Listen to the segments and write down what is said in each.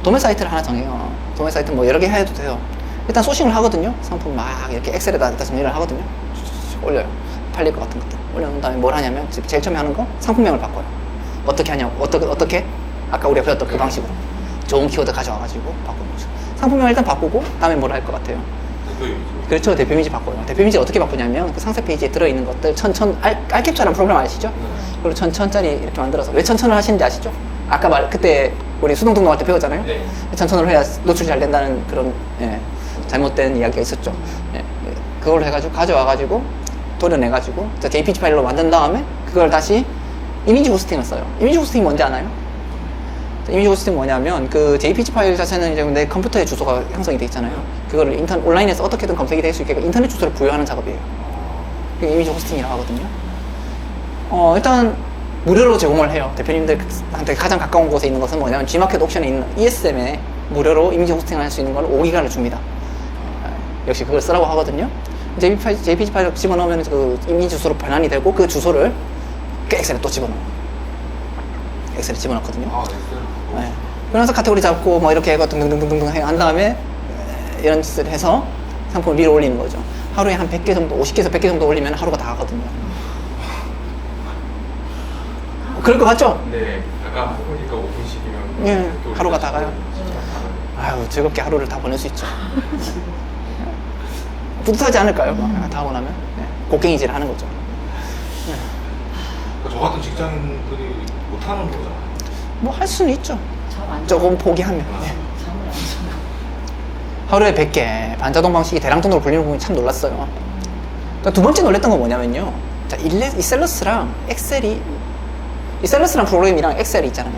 도매 사이트를 하나 정해요. 도매 사이트 뭐 여러 개 해도 돼요. 일단 소싱을 하거든요. 상품 막 이렇게 엑셀에다 정리를 하거든요. 올려요. 팔릴 것 같은 것들 올려놓은 다음에 뭘 하냐면 제일 처음에 하는 거 상품명을 바꿔요. 어떻게 하냐고. 어떻게? 아까 우리가 배웠던 그 방식으로 좋은 키워드 가져와가지고 바꾸는 거죠. 상품명을 일단 바꾸고 다음에 뭘 할 것 같아요? 대표 이미지. 그렇죠. 대표 이미지 바꿔요. 대표 이미지 어떻게 바꾸냐면 그 상세 페이지에 들어있는 것들 알캡처라는 프로그램 아시죠? 그리고 1000짜리 이렇게 만들어서 왜 1000을 하시는지 아시죠? 아까 그때 우리 수동 등록할 때 배웠잖아요. 네. 1000을 해야 노출이 잘 된다는 그런 잘못된 이야기가 있었죠. 그걸 해가지고 가져와가지고 도려내가지고 JPG 파일로 만든 다음에 그걸 다시 이미지 호스팅을 써요. 이미지 호스팅이 뭔지 아나요? 이미지 호스팅 뭐냐면 그 JPG 파일 자체는 이제 내 컴퓨터의 주소가 형성이 돼 있잖아요. 그거를 온라인에서 어떻게든 검색이 될 수 있게 인터넷 주소를 부여하는 작업이에요. 그게 이미지 호스팅이라고 하거든요. 일단 무료로 제공을 해요. 대표님들한테 가장 가까운 곳에 있는 것은 뭐냐면 G마켓 옵션에 있는 ESM에 무료로 이미지 호스팅을 할 수 있는 걸 5기가를 줍니다. 역시 그걸 쓰라고 하거든요. JPG 파일을 집어넣으면 그 이미지 주소로 변환이 되고 그 주소를 그 엑셀에 또 집어넣어요. 엑셀에 집어넣거든요. 네. 그러면서 카테고리 잡고 뭐 이렇게 해서 등등등등등 한 다음에 이런 짓을 해서 상품을 위로 올리는 거죠. 하루에 한 100개 정도, 50개에서 100개 정도 올리면 하루가 다 가거든요. 그럴 것 같죠? 네. 아까 보니까 5분씩이면 예, 하루가 다 가요. 아유, 즐겁게 하루를 다 보낼 수 있죠. 뿌듯하지 않을까요? 다 하고 나면? 네. 곡괭이질 하는 거죠. 저 같은 직장인들이 못하는 거잖아요. 뭐 할 수는 있죠. 잠안 조금 포기하면. 네. 잠을 안 자요. 하루에 100개 반자동 방식이 대량동으로 불리는 부분이 참 놀랐어요. 그러니까 두 번째 놀랬던 건 뭐냐면요. 자, 이셀러스랑 엑셀이 이셀러스랑 프로그램이랑 엑셀이 있잖아요.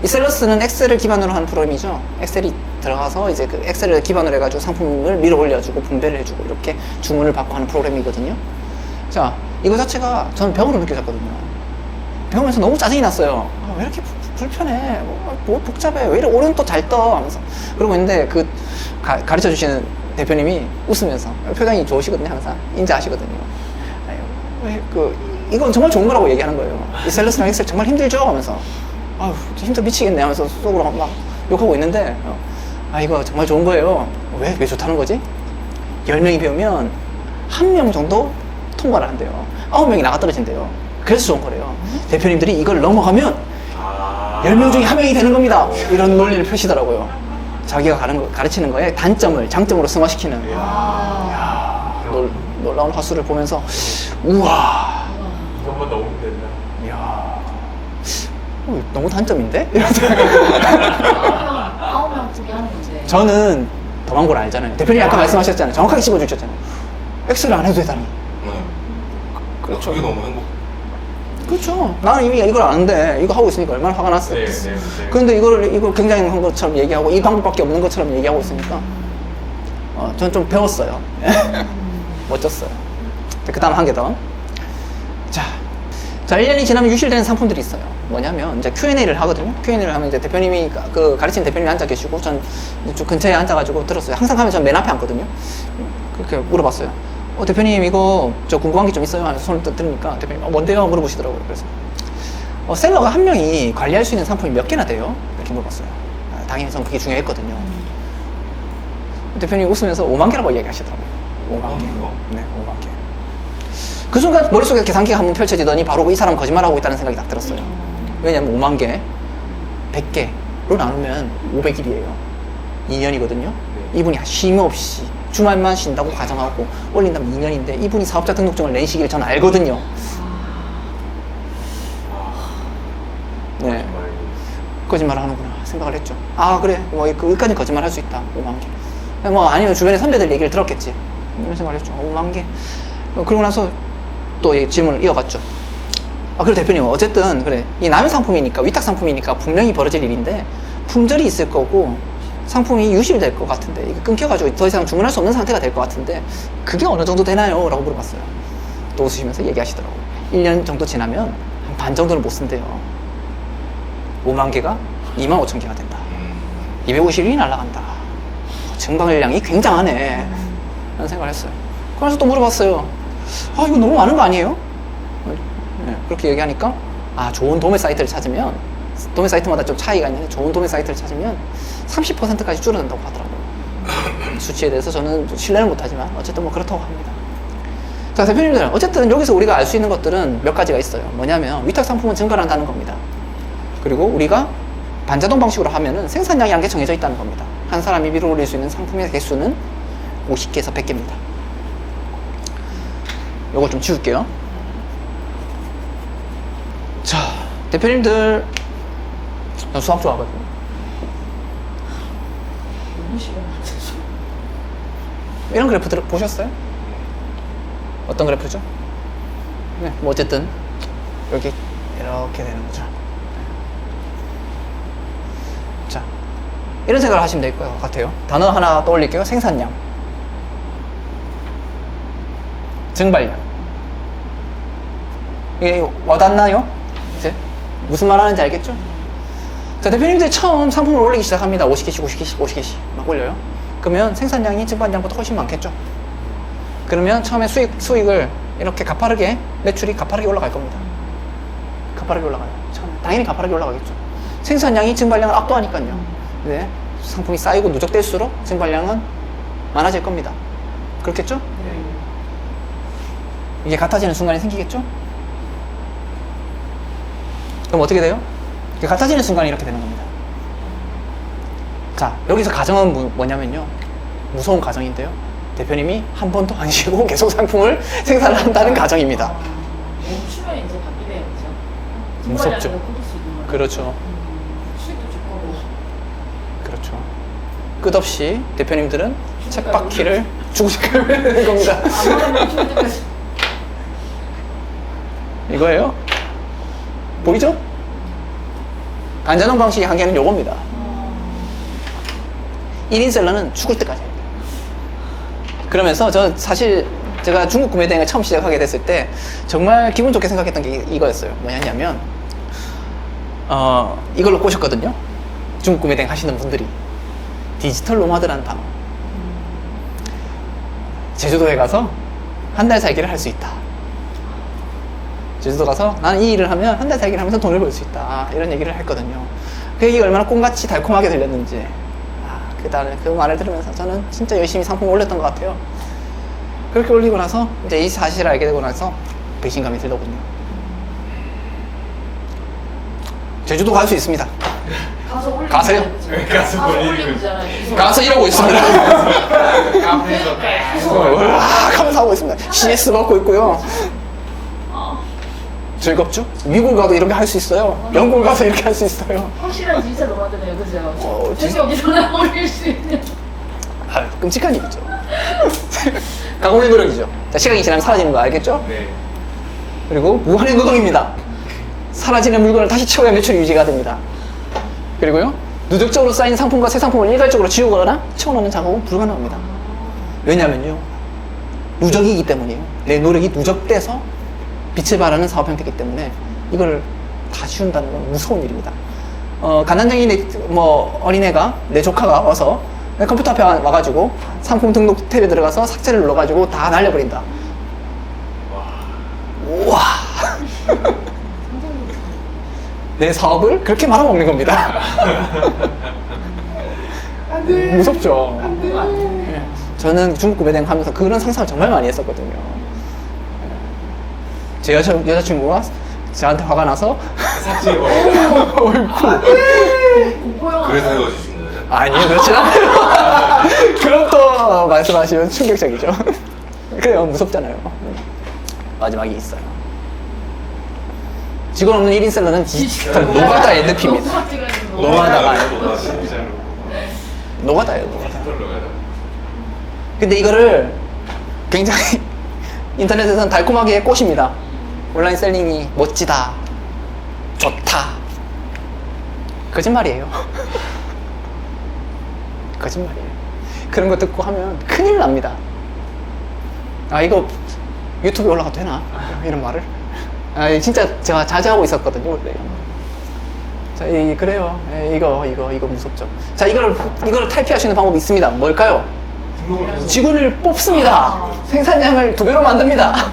이셀러스는 엑셀을 기반으로 한 프로그램이죠. 엑셀이 들어가서 이제 그 엑셀을 기반으로 해가지고 상품을 밀어 올려주고 분배를 해주고 이렇게 주문을 받고 하는 프로그램이거든요. 자, 이거 자체가 저는 병으로 느껴졌거든요. 배우면서 너무 짜증이 났어요. 왜 이렇게 불편해? 뭐 복잡해? 왜 이렇게 오른 또 잘 떠? 하면서 그러고 있는데 그 가르쳐 주시는 대표님이 웃으면서 표정이 좋으시거든요. 항상 인자하시거든요. 이건 정말 좋은 거라고 얘기하는 거예요. 이 셀러스랑 엑셀 정말 힘들죠? 하면서 아유 힘들어 미치겠네 하면서 속으로 막 욕하고 있는데 이거 정말 좋은 거예요. 왜 좋다는 거지? 10명이 배우면 1명 정도 통과를 한대요. 9명이 나가 떨어진대요. 그래서 좋은 거래요. 대표님들이 이걸 넘어가면 10명 중에 1명이 되는 겁니다. 이런 논리를 펴시더라고요. 자기가 가르치는 거에 단점을 장점으로 승화시키는. 이야, 놀라운 화수를 보면서 우와. 이것만 넘으면 된다. 이야, 너무 단점인데? 아홉 명 두개 하는 문제. 저는 더한 걸 알잖아요. 대표님 아까 말씀하셨잖아요. 정확하게 찝어주셨잖아요. 엑셀을 안 해도 되다니. 네. 그렇죠. 그게 너무 행복. 그렇죠. 나는 이미 이걸 아는데 이거 하고 있으니까 얼마나 화가 났어요. 네. 그런데 이걸 굉장히 한 것처럼 얘기하고 이 방법밖에 없는 것처럼 얘기하고 있으니까 저는 좀 배웠어요. 멋졌어요. 그 다음 한 개 더. 자, 1년이 지나면 유실되는 상품들이 있어요. 뭐냐면 이제 Q&A를 하거든요. Q&A를 하면 이제 대표님이 가르치는 대표님이 앉아 계시고 전 좀 근처에 앉아가지고 들었어요. 항상 하면 전 맨 앞에 앉거든요. 그렇게 물어봤어요. 대표님 이거 저 궁금한 게 좀 있어요. 하면서 손을 들으니까 대표님 뭔데요? 물어보시더라고요. 그래서 셀러가 한 명이 관리할 수 있는 상품이 몇 개나 돼요? 이렇게 물어봤어요. 당연히 전 그게 중요했거든요. 대표님이 웃으면서 5만 개라고 이야기하시더라고요. 5만 개. 네, 5만 개. 그 순간 머릿속에 계산기가 한번 펼쳐지더니 바로 이 사람 거짓말하고 있다는 생각이 딱 들었어요. 왜냐면 5만 개, 100개로 나누면 500일이에요. 2년이거든요. 이분이 쉼 없이 주말만 쉰다고 가정하고 올린다면 2년인데 이분이 사업자 등록증을 낸 시기를 저는 알거든요. 네. 거짓말을 하는구나 생각을 했죠. 그래 여기까지 거짓말 할 수 있다. 5만 개. 아니면 주변에 선배들 얘기를 들었겠지. 이런 생각을 했죠. 5만 개. 그러고 나서 또 질문을 이어갔죠. 그래 대표님 어쨌든 그래 이 남의 상품이니까 위탁 상품이니까 분명히 벌어질 일인데 품절이 있을 거고 상품이 유실될 것 같은데 이게 끊겨가지고 더 이상 주문할 수 없는 상태가 될 것 같은데 그게 어느 정도 되나요? 라고 물어봤어요. 또 웃으시면서 얘기하시더라고요. 1년 정도 지나면 한 반 정도는 못 쓴대요. 5만 개가 2만 5천 개가 된다. 250일이 날아간다. 증방일량이 굉장하네 라는 생각을 했어요. 그래서 또 물어봤어요. 이거 너무 많은 거 아니에요? 네, 그렇게 얘기하니까 좋은 도매 사이트를 찾으면 도매 사이트마다 좀 차이가 있는데 좋은 도매 사이트를 찾으면 30%까지 줄어든다고 하더라고요. 수치에 대해서 저는 신뢰는 못하지만 어쨌든 뭐 그렇다고 합니다. 자, 대표님들, 어쨌든 여기서 우리가 알 수 있는 것들은 몇 가지가 있어요. 뭐냐면 위탁 상품은 증가한다는 겁니다. 그리고 우리가 반자동 방식으로 하면은 생산량이라는 게 정해져 있다는 겁니다. 한 사람이 밀어 올릴 수 있는 상품의 개수는 50개에서 100개입니다. 요거 좀 지울게요. 자, 대표님들, 전 수학 좋아하거든요. 너무 싫어. 이런 그래프들 보셨어요? 어떤 그래프죠? 네, 뭐 어쨌든 여기 이렇게 되는 거죠. 자, 이런 생각을 하시면 될 것 같아요. 단어 하나 떠올릴게요. 생산량, 증발량. 이게 와닿나요? 이제 무슨 말 하는지 알겠죠? 자, 대표님들이 처음 상품을 올리기 시작합니다. 50개씩, 50개씩, 50개씩 막 올려요. 그러면 생산량이 증발량보다 훨씬 많겠죠? 그러면 처음에 수익을 이렇게 가파르게, 매출이 가파르게 올라갈 겁니다. 가파르게 올라가요. 처음에. 당연히 가파르게 올라가겠죠. 생산량이 증발량을 압도하니까요. 네. 상품이 쌓이고 누적될수록 증발량은 많아질 겁니다. 그렇겠죠? 네. 이게 같아지는 순간이 생기겠죠? 그럼 어떻게 돼요? 이게 같아지는 순간이 이렇게 되는 겁니다. 자, 여기서 가정은 뭐냐면요. 무서운 가정인데요. 대표님이 한 번도 안 쉬고 계속 상품을 생산을 한다는 가정입니다. 멈추면 이제 바뀌네요, 그죠? 무섭죠. 증발량이 더 커질 수 있는 거예요. 그렇죠. 수익도 좋고. 그렇죠. 끝없이 대표님들은 쳇바퀴를 주식하면 되는 겁니다. 아무나 멈출 때까지. 이거예요? 보이죠? 반자동 방식의 한계는 요겁니다. 1인 셀러는 죽을 때까지 해요. 그러면서 저 사실 제가 중국 구매 대행을 처음 시작하게 됐을 때 정말 기분 좋게 생각했던 게 이거였어요. 뭐냐면 이걸로 꼬셨거든요. 중국 구매 대행 하시는 분들이 디지털 노마드라는 단어. 제주도에 가서 한 달 살기를 할 수 있다. 제주도 가서 나는 이 일을 하면 한 달 살기를 하면서 돈을 벌 수 있다. 이런 얘기를 했거든요. 그 얘기가 얼마나 꿈같이 달콤하게 들렸는지. 그 말을 들으면서 저는 진짜 열심히 상품 올렸던 것 같아요. 그렇게 올리고 나서 이제 이 사실을 알게 되고 나서 배신감이 들더군요. 제주도 갈 수 있습니다. 가서 올리면 가세요. 가서 가서 올리면 올리면 되잖아요. 가서 이러고 있습니다. 카페에서 와, 하면서 하고 있습니다. CS 받고 있고요. 즐겁죠? 미국 가도 이렇게 할 수 있어요. 영국 가서 이렇게 할 수 있어요. 확실한 디지털 노마드네요, 그죠? 진짜. 여기서나 올릴 수 있는. 아유, 끔찍한 일이죠. 강호의 노력이죠. 자, 시간이 지나면 사라지는 거 알겠죠? 네. 그리고 무한의 노동입니다. 사라지는 물건을 다시 채워야 매출이 유지가 됩니다. 그리고요, 누적적으로 쌓인 상품과 새 상품을 일괄적으로 지우거나 채워넣는 작업은 불가능합니다. 왜냐면요, 누적이기 때문이에요. 내 노력이 누적돼서 빛을 발하는 사업 형태이기 때문에 이걸 다 지운다는 건 무서운 일입니다. 가난쟁이 어린애가, 내 조카가 와서 내 컴퓨터 앞에 와가지고 상품 등록 탭에 들어가서 삭제를 눌러가지고 다 날려버린다. 우와. 내 사업을 그렇게 말아먹는 겁니다. 무섭죠? 예. 저는 중국 구매대행 하면서 그런 상상을 정말 많이 했었거든요. 제 여자친구가 저한테 화가 나서 삭제해버린다. 공포영화. 그래서 헤어지신 거예요? 아니요, 그렇진 않아요. 그럼 또 말씀하시면 충격적이죠. 그래요, 무섭잖아요. 마지막이 있어요. 직원 없는 1인 셀러는 디지털 노가다의 늪입니다. 노마다가 아니고 진짜로. 노가다예요, 노가다. 디지털로 가자. 근데 이거를 굉장히 인터넷에서는 달콤하게 꼬십니다. 온라인 셀링이 멋지다, 좋다. 거짓말이에요. 거짓말이에요. 그런 거 듣고 하면 큰일 납니다. 아, 이거 유튜브에 올라가도 되나? 이런 말을. 아, 진짜 제가 자제하고 있었거든요, 원래. 자, 그래요. 이거 무섭죠. 자, 이거를 탈피할 수 있는 방법이 있습니다. 뭘까요? 직원을 뽑습니다. 생산량을 2배로 만듭니다.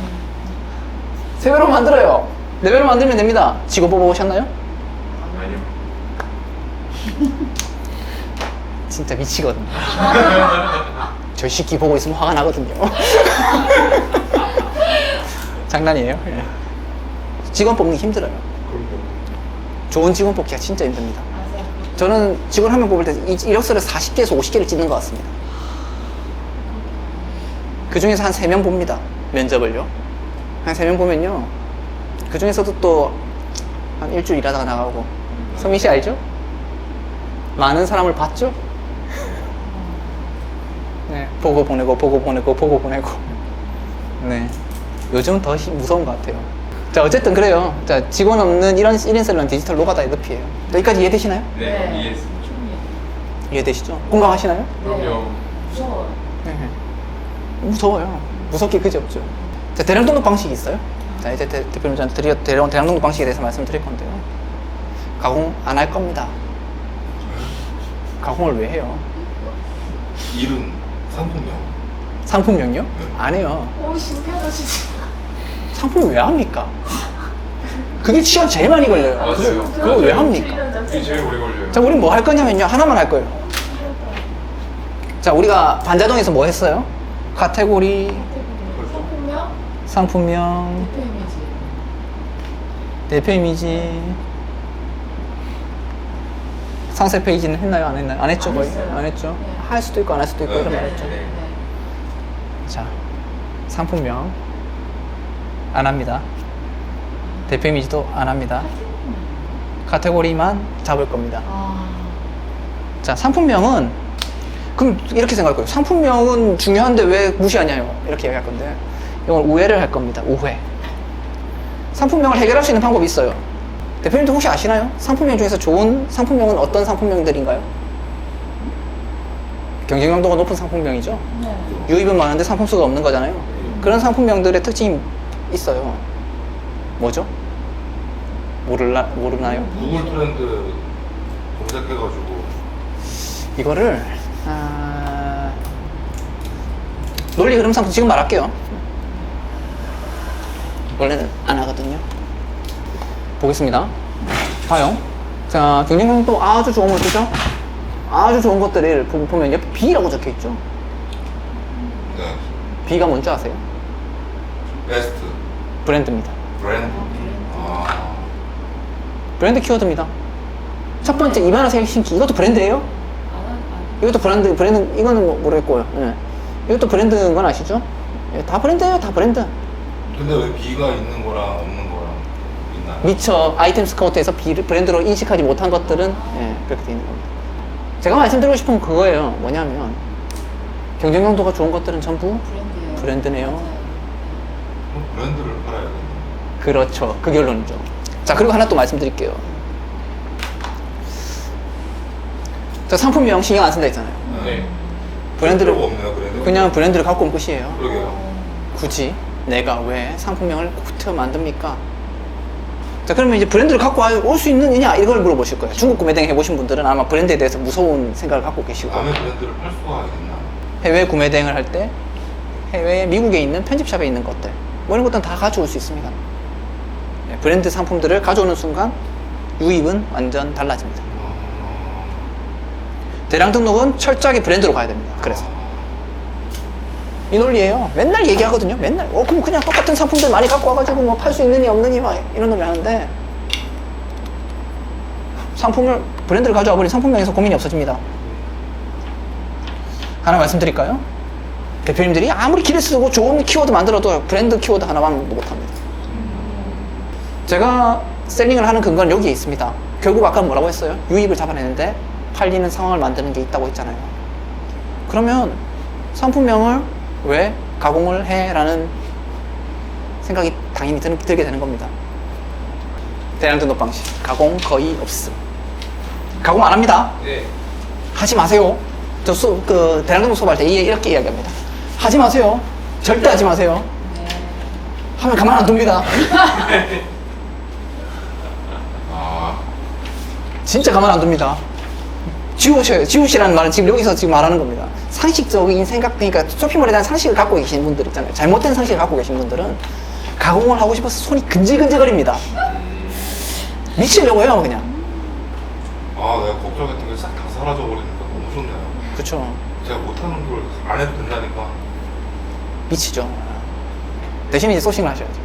3배로 만들어요. 4배로 만들면 됩니다. 직원 뽑아보셨나요? 아니요. 진짜 미치거든요. 저 시기 보고 있으면 화가 나거든요. 장난이에요. 예. 직원 뽑는 게 힘들어요. 좋은 직원 뽑기가 진짜 힘듭니다. 맞아요. 저는 직원 한 명 뽑을 때 이력서를 40개에서 50개를 찍는 것 같습니다. 그 중에서 한 3명 봅니다. 면접을요. 한 3명 보면요. 그 중에서도 또 한 일주일 일하다가 나가고. 성민 씨 알죠? 많은 사람을 봤죠? 네. 보고 보내고, 보고 보내고, 보고 보내고. 네. 요즘 더 무서운 것 같아요. 자, 어쨌든 그래요. 자, 직원 없는 이런 1인셀러는 디지털 노가다의 늪이에요. 여기까지 이해되시나요? 네, 네. 이해했습니다. 충분히. 이해되시죠? 공감하시나요? 그럼요. 무서워요. 네. 무서워요. 무섭게 그지 없죠. 자, 대량 등록 방식이 있어요. 자, 이제 대표님 저한테 대량 등록 방식에 대해서 말씀드릴 건데요. 가공 안 할 겁니다. 가공을 왜 해요? 이름, 상품명. 상품명요? 안 해요. 오, 신기하다, 진짜. 상품을 왜 합니까? 그게 시간 제일 많이 걸려요. 맞아요. 그거 왜 합니까? 그게 제일 오래 걸려요. 자, 우린 뭐 할 거냐면요. 하나만 할 거예요. 자, 우리가 반자동에서 뭐 했어요? 카테고리, 상품명, 상품명, 대표 이미지. 대표 이미지, 상세 페이지는 했나요? 안 했나요? 안 했죠, 안 거의? 했어요. 안 했죠? 네. 할 수도 있고 안 할 수도 있고 이런 말 네. 했죠. 네. 자, 상품명 안 합니다. 대표 이미지도 안 합니다. 카테고리만 잡을 겁니다. 아, 자, 상품명은 그럼 이렇게 생각할 거예요. 상품명은 중요한데 왜 무시하냐요? 이렇게 얘기할 건데 이걸 우회를 할 겁니다. 우회. 상품명을 해결할 수 있는 방법이 있어요. 대표님도 혹시 아시나요? 상품명 중에서 좋은 상품명은 어떤 상품명들인가요? 경쟁력도가 높은 상품명이죠. 네. 유입은 많은데 상품수가 없는 거잖아요. 그런 상품명들의 특징이 있어요. 뭐죠? 모르나요? 구글 트렌드 검색해가지고 이거를 논리 흐름 상품 지금 말할게요. 원래는 안 하거든요. 보겠습니다. 봐요. 자, 경쟁력도 아주 좋은 거 뜨죠? 아주 좋은 것들을 보면 옆에 B라고 적혀 있죠? 네. B가 뭔지 아세요? 베스트 브랜드입니다. 브랜드. 아, 브랜드 키워드입니다. 첫 번째, 이만한 생신기. 이것도 브랜드예요? 이것도 브랜드, 이거는 뭐 모르겠고요. 예. 이것도 브랜드인 건 아시죠? 예, 다 브랜드예요, 다 브랜드. 근데 왜 B가 있는 거랑 없는 거랑 있나요? 미처 아이템 스카우트에서 브랜드로 인식하지 못한 것들은 예, 그렇게 되어 있는 겁니다. 제가 말씀드리고 싶은 건 그거예요. 뭐냐면 경쟁력도가 좋은 것들은 전부 브랜드예요. 브랜드네요. 맞아요. 그럼 브랜드를 팔아야겠네. 그렇죠. 그 결론이죠. 자, 그리고 하나 또 말씀드릴게요. 저 상품명 신경 안 쓴다 했잖아요. 네. 브랜드를 필요가 없네요, 브랜드. 그냥 브랜드를 갖고 온 끝이에요. 그러게요. 굳이 내가 왜 상품명을 꼭 만듭니까? 자, 그러면 이제 브랜드를 갖고 올 수 있느냐 이걸 물어보실 거예요. 중국 구매대행 해보신 분들은 아마 브랜드에 대해서 무서운 생각을 갖고 계시고, 남의 브랜드를 팔 수가 있나? 해외 구매대행을 할 때 해외 미국에 있는 편집샵에 있는 것들 뭐 이런 것들은 다 가져올 수 있습니다. 네, 브랜드 상품들을 가져오는 순간 유입은 완전 달라집니다. 대량 등록은 철저하게 브랜드로 가야 됩니다. 그래서 이 논리예요. 맨날 얘기하거든요. 맨날 그럼 그냥 똑같은 상품들 많이 갖고 와가지고 뭐 팔 수 있느니 없느니 막 이런 논리 하는데, 상품을 브랜드를 가져와 버린 상품명에서 고민이 없어집니다. 하나 말씀드릴까요? 대표님들이 아무리 길을 쓰고 좋은 키워드 만들어도 브랜드 키워드 하나만 못합니다. 제가 셀링을 하는 근거는 여기에 있습니다. 결국 아까 뭐라고 했어요? 유입을 잡아내는데 팔리는 상황을 만드는 게 있다고 했잖아요. 그러면 상품명을 왜 가공을 해? 라는 생각이 당연히 들게 되는 겁니다. 대량 등록 방식. 가공 거의 없음. 가공 안 합니다. 네. 하지 마세요. 저 대량 등록 수업할 때 이렇게 이야기합니다. 하지 마세요. 절대 하지 마세요. 하면 가만 안 둡니다. 아, 진짜 가만 안 둡니다. 지우셔요. 지우시라는 말은 지금 여기서 지금 말하는 겁니다. 상식적인 생각, 그러니까 쇼핑몰에 대한 상식을 갖고 계신 분들 있잖아요. 잘못된 상식을 갖고 계신 분들은 가공을 하고 싶어서 손이 근질근질거립니다. 미치려고 해요, 그냥. 아, 내가 걱정했던 게 싹 다 사라져 버리니까 너무 좋네요. 그렇죠. 제가 못하는 걸 안 해도 된다니까. 미치죠. 대신에 이제 소싱을 하셔야죠.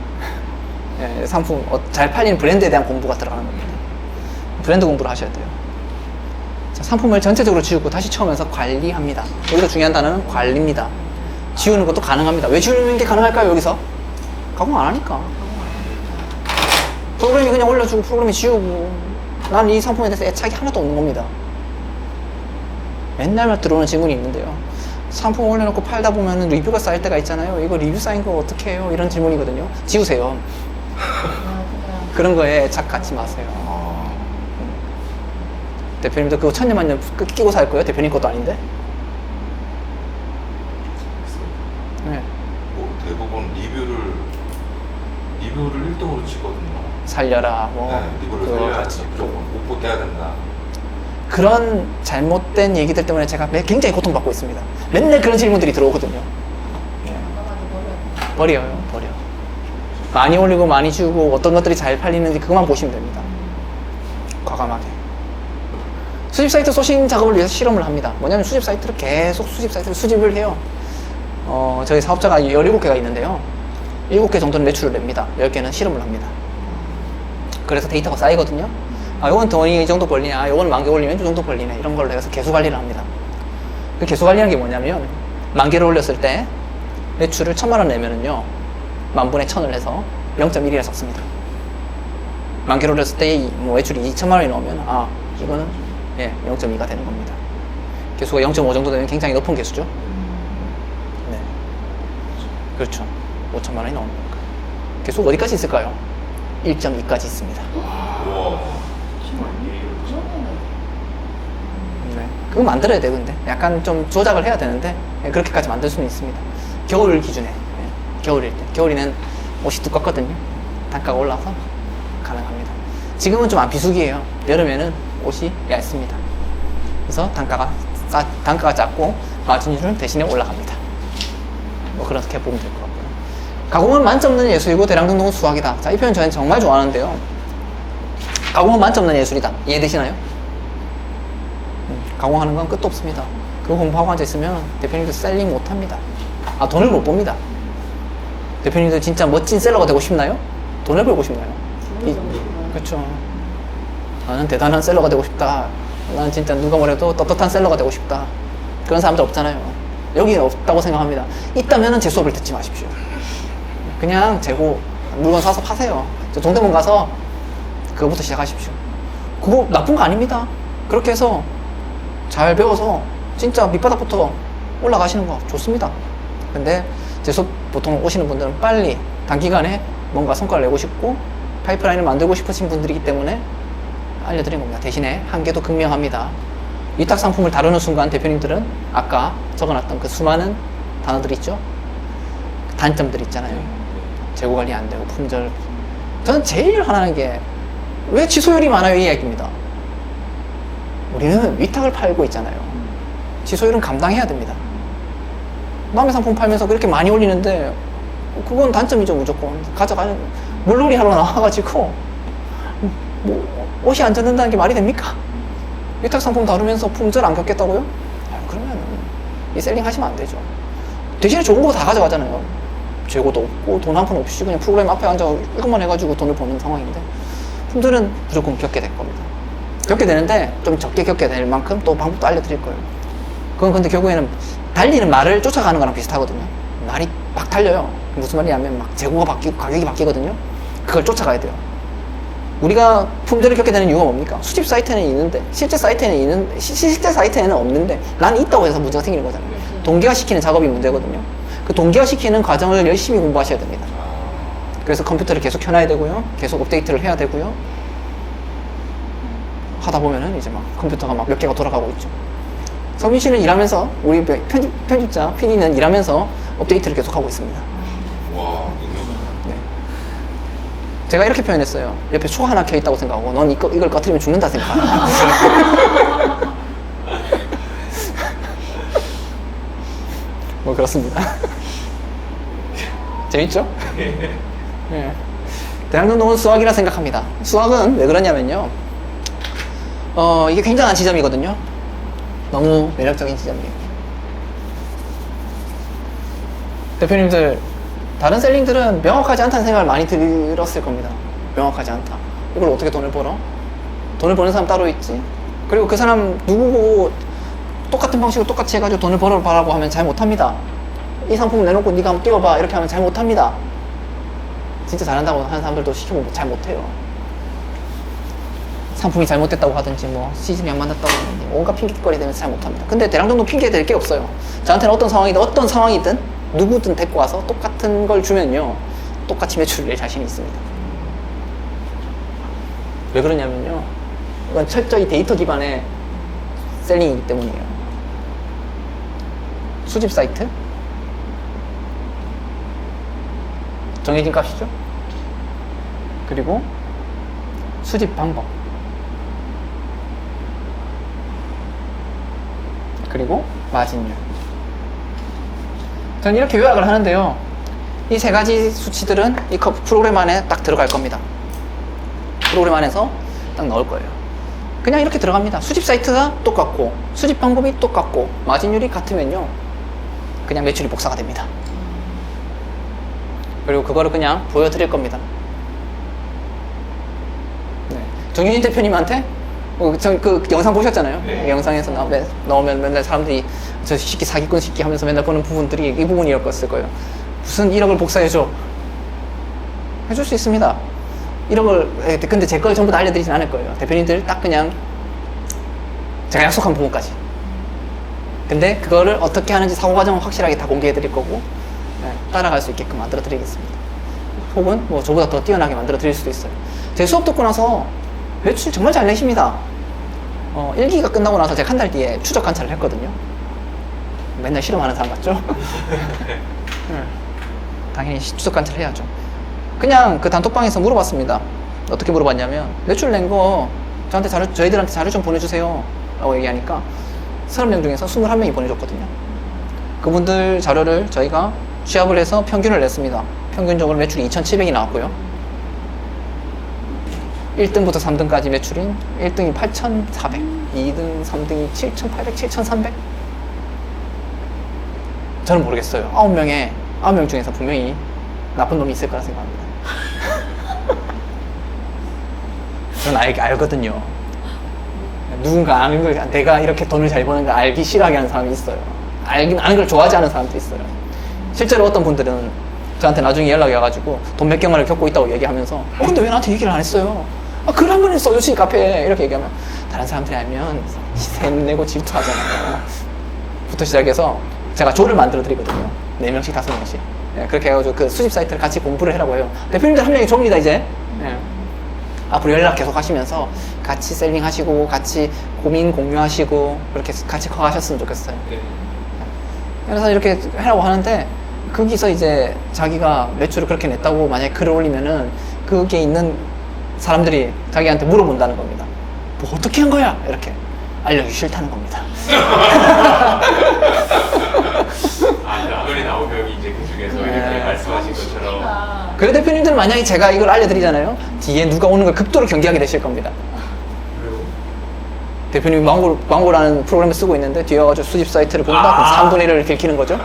예, 상품 잘 팔리는 브랜드에 대한 공부가 들어가는 겁니다. 브랜드 공부를 하셔야 돼요. 자, 상품을 전체적으로 지우고 다시 처음에서 관리합니다. 여기서 중요한 단어는 관리입니다. 지우는 것도 가능합니다. 왜 지우는 게 가능할까요? 여기서 가공 안 하니까. 프로그램이 그냥 올려주고 프로그램이 지우고 나는 이 상품에 대해서 애착이 하나도 없는 겁니다. 맨날 들어오는 질문이 있는데요. 상품 올려놓고 팔다 보면 리뷰가 쌓일 때가 있잖아요. 이거 리뷰 쌓인 거 어떻게 해요? 이런 질문이거든요. 지우세요. 그런 거에 애착 갖지 마세요. 대표님도 그거 천년만년 끼고 살 거예요? 대표님 것도 아닌데? 네. 뭐 대부분 리뷰를 1등으로 치거든요. 살려라, 뭐. 네, 리뷰를 그거 살려야지. 같이. 무조건 못 보태야 된다. 그런 잘못된 얘기들 때문에 제가 굉장히 고통받고 있습니다. 맨날 그런 질문들이 들어오거든요. 버려. 많이 올리고 많이 지우고 어떤 것들이 잘 팔리는지 그것만 보시면 됩니다. 과감하게. 수집 사이트 소싱 작업을 위해서 실험을 합니다. 뭐냐면 수집 사이트를 계속 수집 사이트를 수집을 해요. 저희 사업자가 17개가 있는데요. 7개 정도는 매출을 냅니다. 10개는 실험을 합니다. 그래서 데이터가 쌓이거든요. 아, 요건 돈이 이 정도 벌리네. 아, 요건 10,000개 올리면 이 정도 벌리네. 이런 걸로 해서 개수 관리를 합니다. 그 개수 관리라는 게 뭐냐면 10,000개를 올렸을 때 매출을 1,000,000원 내면은요 10,000분의 1,000을 해서 0.1이라 적습니다. 10,000개를 올렸을 때 뭐 매출이 2,000,000원이 나오면 아, 이거는 0.2가 되는 겁니다. 개수가 0.5 정도 되면 굉장히 높은 개수죠. 네, 그렇죠. 5,000,000원이 나오는 거니까. 개수가 어디까지 있을까요? 1.2까지 있습니다. 우와. 네. 그거 만들어야 돼, 근데. 약간 좀 조작을 해야 되는데, 그렇게까지 만들 수는 있습니다. 겨울 기준에. 겨울일 때. 겨울에는 옷이 두껍거든요. 단가가 올라서 가능합니다. 지금은 좀 안 비수기예요. 여름에는 옷이 얇습니다. 그래서 단가가 작고, 마진율은 대신에 올라갑니다. 뭐, 그렇게 보면 될 것 같고요. 가공은 만점는 예술이고, 대량등록은 수학이다. 자, 이 표현 저는 정말 좋아하는데요. 가공은 만점는 예술이다. 이해되시나요? 가공하는 건 끝도 없습니다. 그거 공부하고 앉아있으면 대표님들 셀링 못합니다. 아, 돈을 못 봅니다. 대표님들 진짜 멋진 셀러가 되고 싶나요? 돈을 벌고 싶나요? 그렇죠. 나는 대단한 셀러가 되고 싶다. 나는 진짜 누가 뭐래도 떳떳한 셀러가 되고 싶다. 그런 사람들 없잖아요. 여기는 없다고 생각합니다. 있다면 제 수업을 듣지 마십시오. 그냥 재고 물건 사서 파세요. 저 동대문 가서 그거부터 시작하십시오. 그거 나쁜 거 아닙니다. 그렇게 해서 잘 배워서 진짜 밑바닥부터 올라가시는 거 좋습니다. 근데 제 수업 보통 오시는 분들은 빨리 단기간에 뭔가 성과를 내고 싶고 파이프라인을 만들고 싶으신 분들이기 때문에 알려드린 겁니다. 대신에 한계도 극명합니다. 위탁 상품을 다루는 순간 대표님들은 아까 적어놨던 그 수많은 단어들 있죠? 그 단점들 있잖아요. 재고 관리 안 되고 품절. 저는 제일 화나는 게 왜 취소율이 많아요? 이 이야기입니다. 우리는 위탁을 팔고 있잖아요. 취소율은 감당해야 됩니다. 남의 상품 팔면서 그렇게 많이 올리는데 그건 단점이죠. 무조건 가져가는 물놀이 하러 나와가지고 뭐 옷이 안 젖는다는 게 말이 됩니까? 위탁 상품 다루면서 품절 안 겪겠다고요? 그러면 이 셀링 하시면 안 되죠. 대신에 좋은 거 다 가져가잖아요. 재고도 없고 돈 한 푼 없이 그냥 프로그램 앞에 앉아 이것만 해가지고 돈을 버는 상황인데 품들은 무조건 겪게 될 겁니다. 겪게 되는데 좀 적게 겪게 될 만큼 또 방법도 알려드릴 거예요. 그건 근데 결국에는 달리는 말을 쫓아가는 거랑 비슷하거든요. 말이 막 달려요. 무슨 말이냐면 막 재고가 바뀌고 가격이 바뀌거든요. 그걸 쫓아가야 돼요. 우리가 품절을 겪게 되는 이유가 뭡니까? 수집 사이트에는 있는데 실제 사이트에는 없는데 나는 있다고 해서 문제가 생기는 거잖아요. 동기화시키는 작업이 문제거든요. 그 동기화시키는 과정을 열심히 공부하셔야 됩니다. 그래서 컴퓨터를 계속 켜놔야 되고요. 계속 업데이트를 해야 되고요. 하다 보면은 이제 막 컴퓨터가 막 몇 개가 돌아가고 있죠. 성민 씨는 일하면서 우리 편집자 PD는 일하면서 업데이트를 계속 하고 있습니다. 와, 네. 제가 이렇게 표현했어요. 옆에 초 하나 켜 있다고 생각하고 넌 이걸 꺼뜨리면 죽는다 생각하고. 뭐 그렇습니다. 재밌죠? 네. 대학농은 수학이라 생각합니다. 수학은 왜 그러냐면요. 이게 굉장한 지점이거든요. 너무 매력적인 지점이에요. 대표님들, 다른 셀링들은 명확하지 않다는 생각을 많이 들었을 겁니다. 명확하지 않다. 이걸 어떻게 돈을 벌어? 돈을 버는 사람 따로 있지. 그리고 그 사람 누구 보고 똑같은 방식으로 똑같이 해가지고 돈을 벌어봐라고 하면 잘 못합니다. 이 상품 내놓고 네가 한번 띄워봐 이렇게 하면 잘 못합니다. 진짜 잘한다고 하는 사람들도 시키면 잘 못해요. 상품이 잘못됐다고 하든지 뭐 시즌이 안 맞았다고 하든지 온갖 핑계거리 되면서 잘 못합니다. 근데 대량정도 핑계 댈 게 없어요. 저한테는 어떤 상황이든 누구든 데리고 와서 똑같은 걸 주면요 똑같이 매출을 낼 자신이 있습니다. 왜 그러냐면요, 이건 철저히 데이터 기반의 셀링이기 때문이에요. 수집 사이트, 정해진 값이죠. 그리고 수집 방법, 그리고 마진율. 저는 이렇게 요약을 하는데요, 이 세 가지 수치들은 이 프로그램 안에 딱 들어갈 겁니다. 프로그램 안에서 딱 넣을 거예요. 그냥 이렇게 들어갑니다. 수집 사이트가 똑같고 수집 방법이 똑같고 마진율이 같으면요 그냥 매출이 복사가 됩니다. 그리고 그거를 그냥 보여드릴 겁니다. 네. 정윤진 대표님한테 그 영상 보셨잖아요. 네. 그 영상에서 나오면 맨날 사람들이 저 시끼 사기꾼 시끼 하면서 맨날 보는 부분들이 이 부분이었을 거예요. 무슨 1억을 복사해줘. 해줄 수 있습니다. 1억을, 근데 제 걸 전부 다 알려드리진 않을 거예요. 대표님들 딱 그냥 제가 약속한 부분까지. 근데 그거를 어떻게 하는지 사고 과정은 확실하게 다 공개해 드릴 거고, 네, 따라갈 수 있게끔 만들어 드리겠습니다. 혹은 뭐 저보다 더 뛰어나게 만들어 드릴 수도 있어요. 제 수업 듣고 나서 매출 정말 잘 내십니다. 1기가 끝나고 나서 제가 한 달 뒤에 추적 관찰을 했거든요. 맨날 실험하는 사람 같죠? 네. 당연히 추적 관찰을 해야죠. 그냥 그 단톡방에서 물어봤습니다. 어떻게 물어봤냐면, 매출 낸 거 저희들한테 자료 좀 보내주세요 라고 얘기하니까 30명 중에서 21명이 보내줬거든요. 그분들 자료를 저희가 취합을 해서 평균을 냈습니다. 평균적으로 매출이 2,700이 나왔고요. 1등부터 3등까지 매출인 1등이 8,400, 2등, 3등이 7,800, 7,300. 저는 모르겠어요. 9명 중에서 분명히 나쁜 놈이 있을 거라 생각합니다. 저는 알거든요. 누군가 아는 걸, 내가 이렇게 돈을 잘 버는 걸 알기 싫어하게 하는 사람이 있어요. 아는 걸 좋아하지 않은 사람도 있어요. 실제로 어떤 분들은 저한테 나중에 연락이 와가지고 돈 몇 개만을 겪고 있다고 얘기하면서 근데 왜 나한테 얘기를 안 했어요? 글 한 번 써주지 카페에 이렇게 얘기하면 다른 사람들이 알면 샘내고 질투하잖아요. 부터 시작해서 제가 조를 만들어 드리거든요. 4명씩 5명씩. 예, 그렇게 해가지고 그 수집 사이트를 같이 공부를 해라고 해요. 대표님들 한 명이 조입니다 이제. 예. 앞으로 연락 계속 하시면서 같이 셀링 하시고 같이 고민 공유하시고 그렇게 같이 커가셨으면 좋겠어요. 네. 그래서 이렇게 하라고 하는데, 거기서 이제 자기가 매출을 그렇게 냈다고 만약에 글을 올리면은 거기에 있는 사람들이 자기한테 물어본다는 겁니다. 뭐 어떻게 한 거야? 이렇게 알려주기 싫다는 겁니다. 아무리 나오면 이제 그 중에서 네. 이렇게 말씀하신 것처럼 그래 대표님들은 만약에 제가 이걸 알려드리잖아요. 뒤에 누가 오는 걸 극도로 경계하게 되실 겁니다. 그리고 대표님이 망고라는 프로그램을 쓰고 있는데 뒤에 와가지고 수집 사이트를 본다? 그럼 3분의 1을 긁히는 거죠.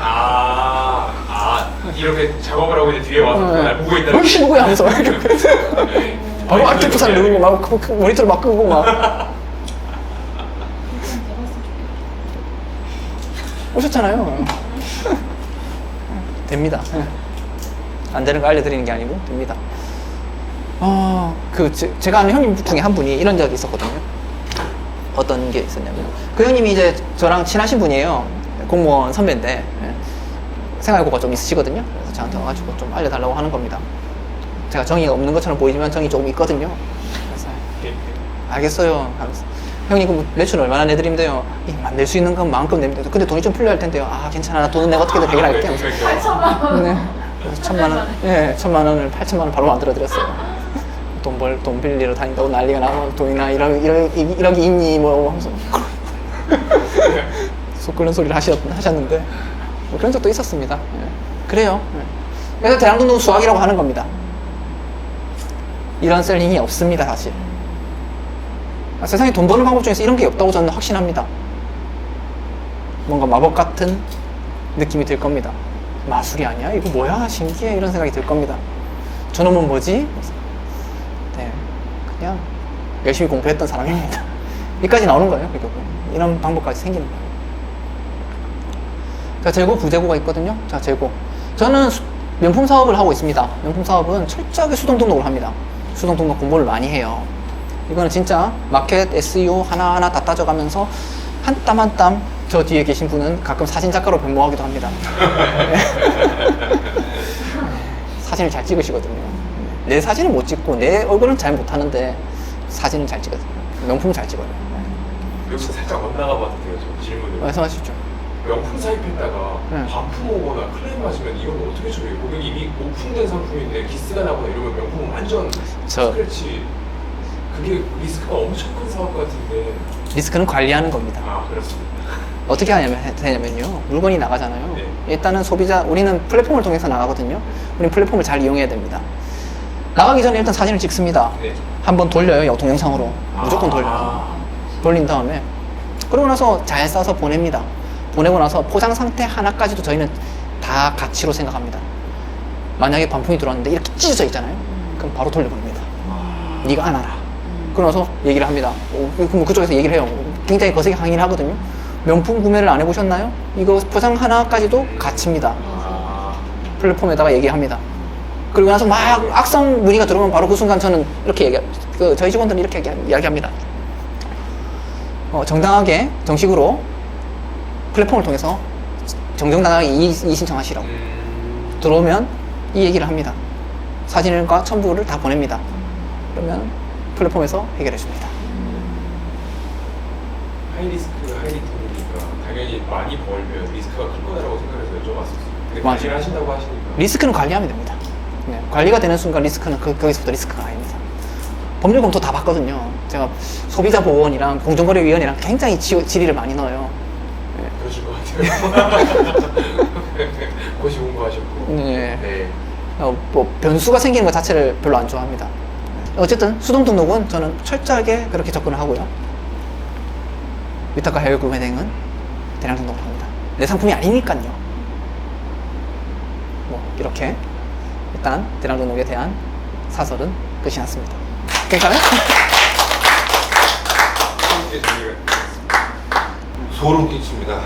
이렇게 작업을 하고 있는데 뒤에 와서 날 보고 있다는 혹시 누구야? 하면서 바로 알트프사를 누르고 막 모니터를 막 끄고 막 오셨잖아요. 됩니다. 안 되는 거 알려드리는 게 아니고 됩니다. 제가 아는 형님 중에 한 분이 이런 적이 있었거든요. 어떤 게 있었냐면, 그 형님이 이제 저랑 친하신 분이에요. 공무원 선배인데 생활고가 좀 있으시거든요. 그래서 저한테 와가지고 좀 알려달라고 하는 겁니다. 제가 정의가 없는 것처럼 보이지만 정이 조금 있거든요. 그래서 알겠어요 하면서, 형님 그 매출 얼마나 내드리면 돼요? 낼 수 있는 건 마음껏 내면 돼요. 근데 돈이 좀 필요할 텐데요. 괜찮아, 나 돈은 내가 어떻게든 해결할게 하면서 8천만 원. 네. 1,000만 원, 예, 1,000만 원을 8천만 원 바로 만들어 드렸어요. 돈 빌리러 다닌다고 난리가 나고, 돈이나 1억이 있니 뭐 하면서 속 끓는 소리를 하셨는데 뭐 그런 적도 있었습니다. 예. 그래요. 예. 그래서 대량동동 수학이라고 하는 겁니다. 이런 셀링이 없습니다, 사실. 세상에 돈 버는 방법 중에서 이런 게 없다고 저는 확신합니다. 뭔가 마법 같은 느낌이 들 겁니다. 마술이 아니야? 이거 뭐야? 신기해. 이런 생각이 들 겁니다. 저놈은 뭐지? 네, 그냥 열심히 공부했던 사람입니다. 여기까지 나오는 거예요. 결국은. 이런 방법까지 생기는 거예요. 자, 재고, 부재고가 있거든요. 자, 재고. 저는 명품 사업을 하고 있습니다. 명품 사업은 철저하게 수동 등록을 합니다. 수동 등록 공부를 많이 해요. 이거는 진짜 마켓, SEO 하나하나 다 따져가면서 한 땀 한 땀 저 뒤에 계신 분은 가끔 사진 작가로 변모하기도 합니다. 사진을 잘 찍으시거든요. 내 사진은 못 찍고 내 얼굴은 잘 못하는데 사진은 잘 찍거든요. 명품은 잘 찍어요. 여기서 살짝 엇나가봐도 돼요, 저 질문을. 말씀하시죠. 명품 사입했다가 네. 반품 오거나 클레임 하시면 이건 어떻게 처리해요? 고객이 이미 오픈된 상품인데 기스가 나거나 이러면 명품은 완전 스크래치. 그게 리스크가 엄청 큰 사업 같은데. 리스크는 관리하는 겁니다. 아, 그렇습니다. 어떻게 되냐면요. 물건이 나가잖아요. 네. 일단은 소비자, 우리는 플랫폼을 통해서 나가거든요. 우리는 플랫폼을 잘 이용해야 됩니다. 나가기 전에 일단 사진을 찍습니다. 네. 한번 돌려요. 동영상으로. 무조건 돌려요. 돌린 다음에 그러고 나서 잘 싸서 보냅니다. 보내고 나서 포장 상태 하나까지도 저희는 다 가치로 생각합니다. 만약에 반품이 들어왔는데 이렇게 찢어져 있잖아요. 그럼 바로 돌려버립니다. 네가 안 알아. 그러고 나서 얘기를 합니다. 그럼 그쪽에서 얘기를 해요. 굉장히 거세게 항의를 하거든요. 명품 구매를 안 해보셨나요? 이거 포장 하나까지도 가치입니다. 플랫폼에다가 얘기합니다. 그리고 나서 막 악성 문의가 들어오면 바로 그 순간 저는 이렇게 저희 직원들은 이렇게 이야기합니다. 정당하게 정식으로 플랫폼을 통해서 정정당하게 이의 신청하시라고 들어오면 이 얘기를 합니다. 사진과 첨부를 다 보냅니다. 그러면 플랫폼에서 해결해 줍니다. 하이리스크, 하이리턴이니까 당연히 많이 벌면 리스크가 클 거다라고 생각해서 여쭤봤었어요. 근데 맞아요. 관리를 하신다고 하시니까. 리스크는 관리하면 됩니다. 네, 관리가 되는 순간 리스크는 거기서부터 리스크가 아닙니다. 법률 검토 다 받거든요. 제가 소비자보호원이랑 공정거래위원회랑 굉장히 질의를 많이 넣어요. 네. 그러실 것 같아요. 고시 공부하셨고. 네. 네. 뭐 변수가 생기는 것 자체를 별로 안 좋아합니다. 어쨌든 수동 등록은 저는 철저하게 그렇게 접근을 하고요. 위탁과 해외 구매 대행은 대량 등록을 합니다. 내 상품이 아니니까요. 뭐 이렇게 일단 대량 등록에 대한 사설은 끝이 났습니다. 괜찮아요? 함께 정리가 소름 끼칩니다.